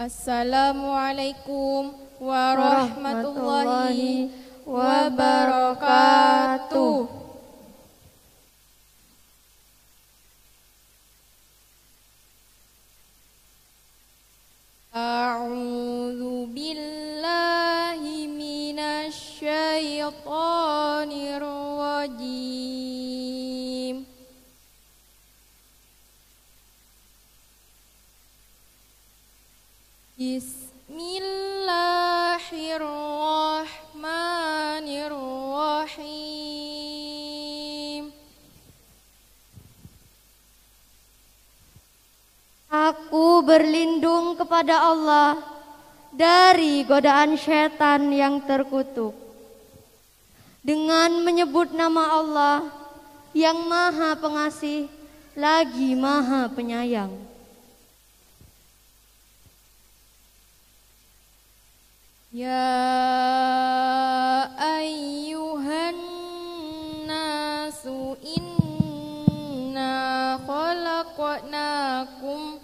Assalamualaikum warahmatullahi wabarakatuh. A'udzu billahi minasy syaithanir rajim. Bismillahirrahmanirrahim. Aku berlindung kepada Allah dari godaan syaitan yang terkutuk dengan menyebut nama Allah yang Maha Pengasih lagi Maha Penyayang. Ya ayyuhan nasu inna khalaqnakum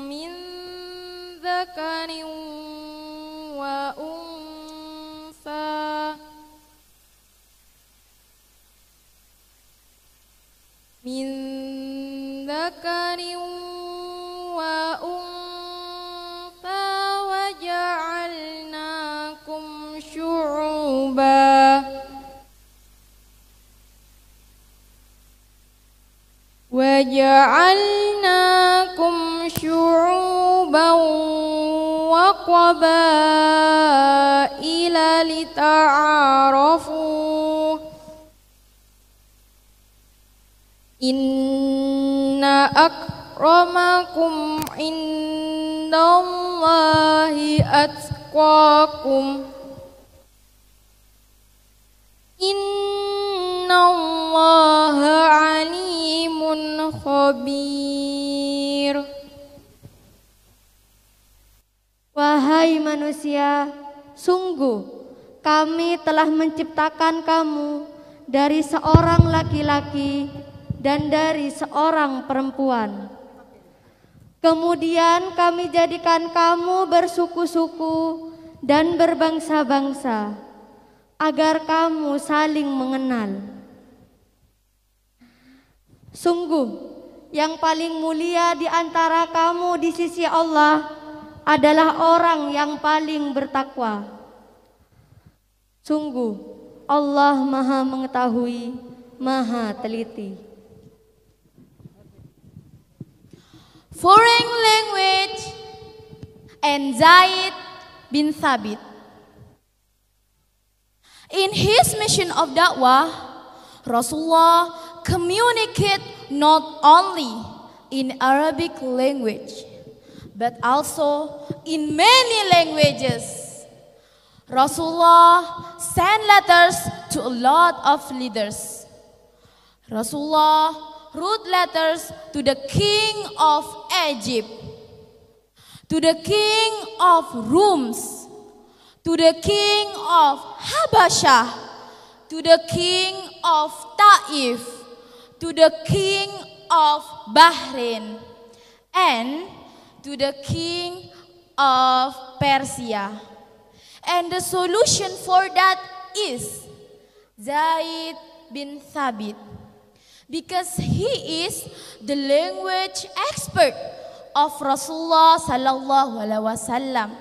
min dzakarin wa unsa wa ja'alnakum syu'uban wa qabaila lita'arafu. Inna akramakum indallahi atqakum. Innallaha alimun khabir. Wahai manusia, sungguh kami telah menciptakan kamu dari seorang laki-laki dan dari seorang perempuan. Kemudian kami jadikan kamu bersuku-suku dan berbangsa-bangsa agar kamu saling mengenal. Sungguh yang paling mulia di antara kamu di sisi Allah adalah orang yang paling bertakwa. Sungguh Allah Maha Mengetahui, Maha Teliti. Foreign language and Zaid bin Thabit. In his mission of da'wah, Rasulullah communicate not only in Arabic language but also in many languages. Rasulullah sent letters to a lot of leaders. Rasulullah wrote letters to the king of Egypt, to the king of Rums, to the king of Habasha, to the king of Taif, to the king of Bahrain, and to the king of Persia. And the solution for that is Zaid bin Thabit, because he is the language expert of Rasulullah sallallahu alaihi wasallam.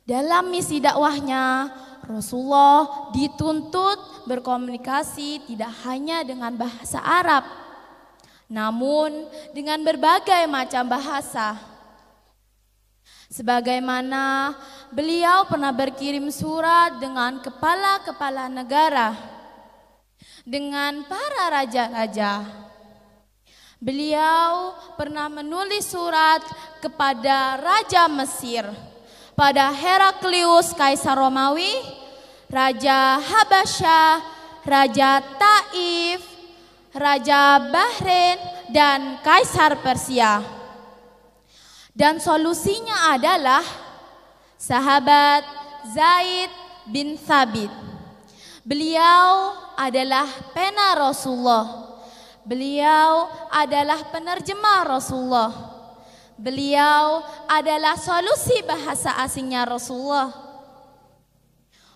Dalam misi dakwahnya, Rasulullah dituntut berkomunikasi tidak hanya dengan bahasa Arab, namun dengan berbagai macam bahasa. Sebagaimana beliau pernah berkirim surat dengan kepala-kepala negara, dengan para raja-raja. Beliau pernah menulis surat kepada Raja Mesir, pada Heraklius Kaisar Romawi, Raja Habasya, Raja Taif, Raja Bahrain, dan Kaisar Persia. Dan solusinya adalah sahabat Zaid bin Thabit. Beliau adalah pena Rasulullah. Beliau adalah penerjemah Rasulullah. Beliau adalah solusi bahasa asingnya Rasulullah.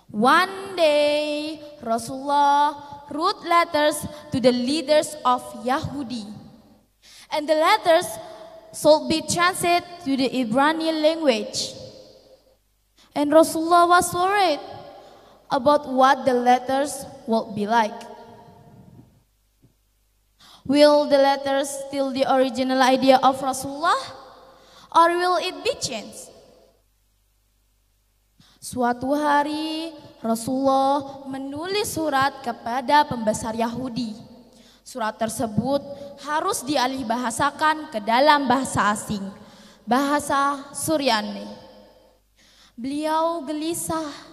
One day, Rasulullah wrote letters to the leaders of Yahudi. And the letters should be translated to the Ibrani language. And Rasulullah was worried about what the letters would be like. Will the letters still the original idea of Rasulullah, or will it be changed? Suatu hari Rasulullah menulis surat kepada pembesar Yahudi. Surat tersebut harus dialih bahasakan ke dalam bahasa asing, bahasa Suryani. Beliau gelisah.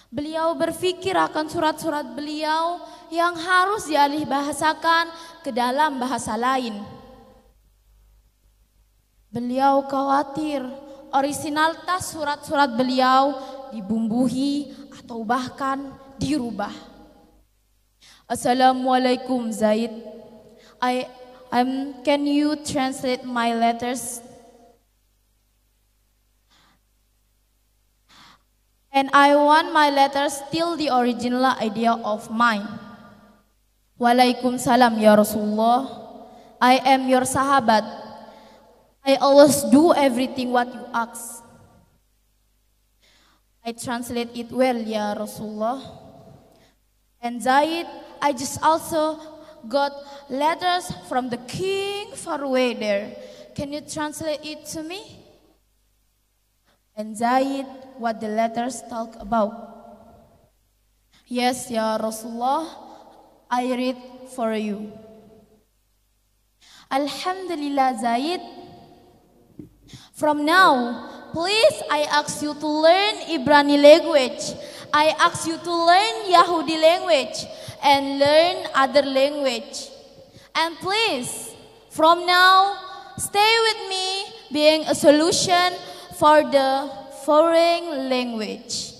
Beliau berpikir akan surat-surat beliau yang harus dialih bahasakan ke dalam bahasa lain. Beliau khawatir orisinalitas surat-surat beliau dibumbuhi atau bahkan dirubah. Assalamualaikum Zaid. Can you translate my letters? And I want my letters still the original idea of mine. Waalaikumsalam ya Rasulullah. I am your sahabat. I always do everything what you ask. I translate it well ya Rasulullah. And Zaid, I just also got letters from the king far away there. Can you translate it to me? And Zaid, what the letters talk about. Yes, ya Rasulullah, I read for you. Alhamdulillah Zaid. From now, please I ask you to learn Ibrani language. I ask you to learn Yahudi language and learn other language. And please, from now, stay with me being a solution for the foreign language.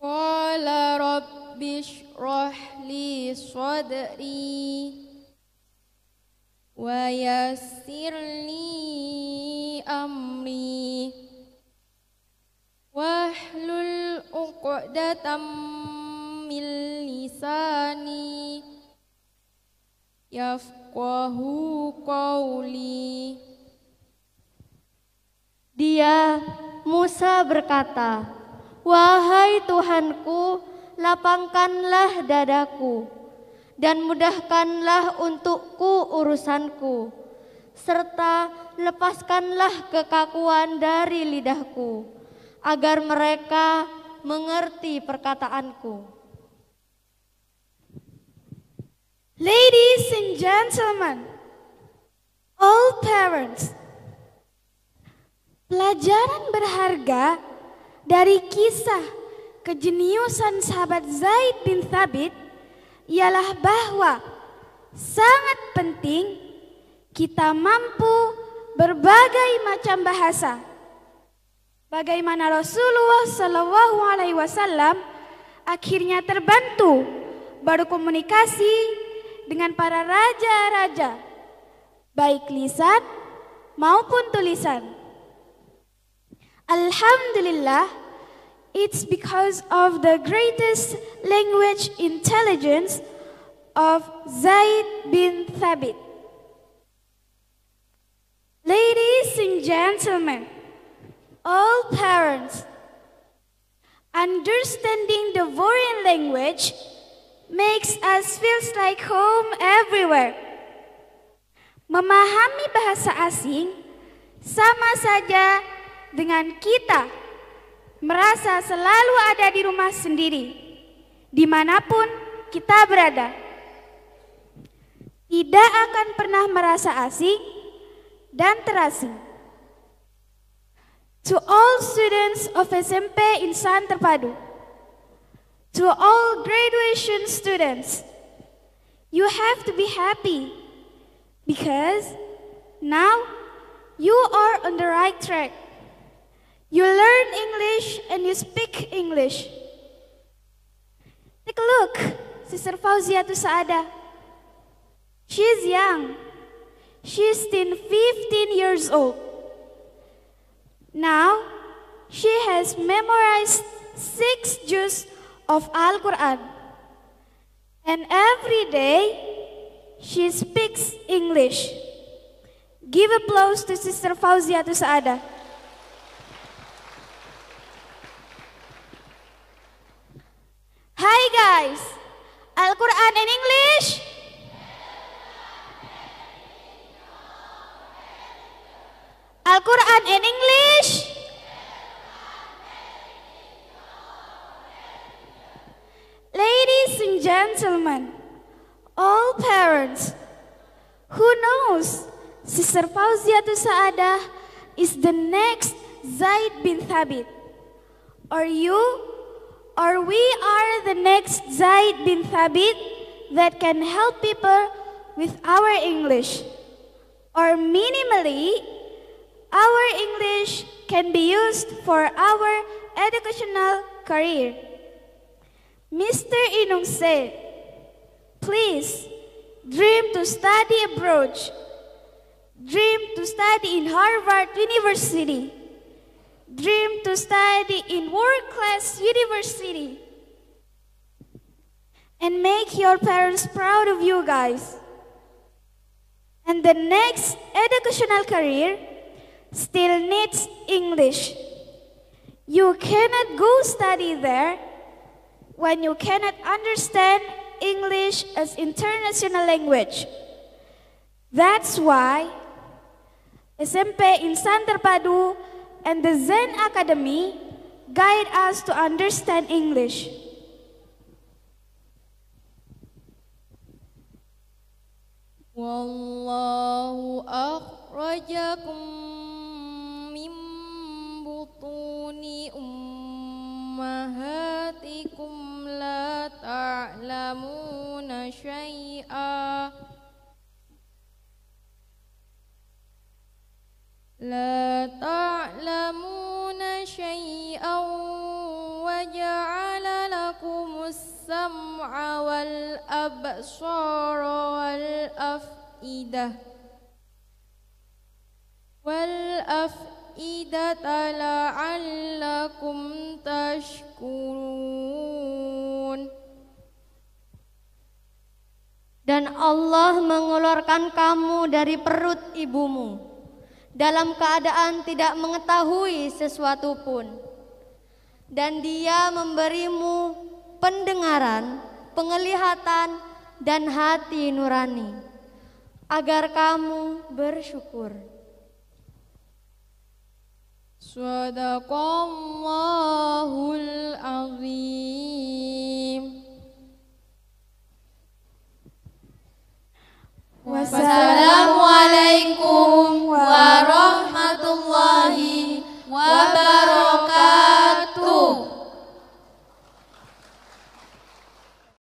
Qala rabbi shrah li sadri wa yassir li amri wahlul 'uqdatam min lisani yafqahu qawli. Dia, Musa berkata, "Wahai Tuhanku, lapangkanlah dadaku dan mudahkanlah untukku urusanku, serta lepaskanlah kekakuan dari lidahku, agar mereka mengerti perkataanku." Ladies and gentlemen, all parents, pelajaran berharga dari kisah kejeniusan sahabat Zaid bin Thabit ialah bahwa sangat penting kita mampu berbagai macam bahasa. Bagaimana Rasulullah SAW akhirnya terbantu berkomunikasi dengan para raja-raja, baik lisan maupun tulisan. Alhamdulillah, it's because of the greatest language intelligence of Zaid bin Thabit. Ladies and gentlemen, all parents, understanding the foreign language makes us feel like home everywhere. Memahami bahasa asing sama saja dengan kita merasa selalu ada di rumah sendiri, dimanapun kita berada. Tidak akan pernah merasa asing dan terasing. To all students of SMP Insan Terpadu, to all graduation students, you have to be happy because now you are on the right track. You learn English and you speak English. Take a look, Sister Fauziatus Saada. She's young. She's still 15 years old. Now, she has memorized 6 juz of Al-Quran. And every day, she speaks English. Give applause to Sister Fauziatus Saada. Hi guys, Al-Quran in English. Al-Quran in English. Ladies and gentlemen, all parents, who knows Sister Fauziatus Saada is the next Zaid bin Thabit? Or you, or we are the next Zaid bin Thabit that can help people with our English. Or minimally, our English can be used for our educational career. Mr. Inung said, please dream to study abroad. Dream to study in Harvard University. Dream to study in world-class university. And make your parents proud of you guys. And the next educational career still needs English. You cannot go study there when you cannot understand English as international language. That's why SMP Insan Terpadu and the Zen Academy guide us to understand English. Wallahu akhrajakum min butuni ummahatikum la ta'lamuna syai'a La ta'lamuna syai'an wa ja'ala lakumus sam'a wal absara wal af'idata la'allakum tashkurun. Dan Allah mengeluarkan kamu dari perut ibumu dalam keadaan tidak mengetahui sesuatu pun. Dan Dia memberimu pendengaran, penglihatan, dan hati nurani, agar kamu bersyukur. Shadaqallahul azim. Wassalamu